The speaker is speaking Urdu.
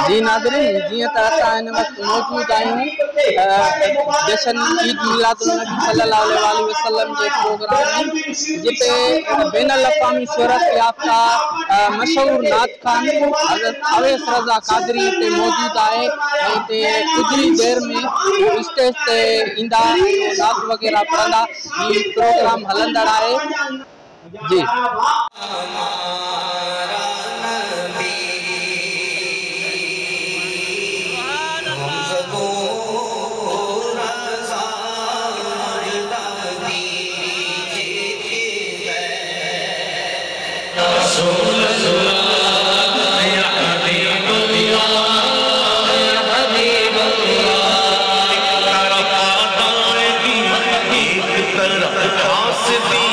جی ناظرین جی ان وقت موجود جشن عید میلاد النبی صلی اللہ علیہ وسلم کے پروگرام میں جتے بین الاقوامی شہرت یافتہ مشہور نعت خان حضرت اویس رضا قادری تے موجود ہے تے کچھ دیر میں اسٹیج تے ایندا نعت وغیرہ پڑھندا یہ پروگرام ہلندڑ ہے جی حاصل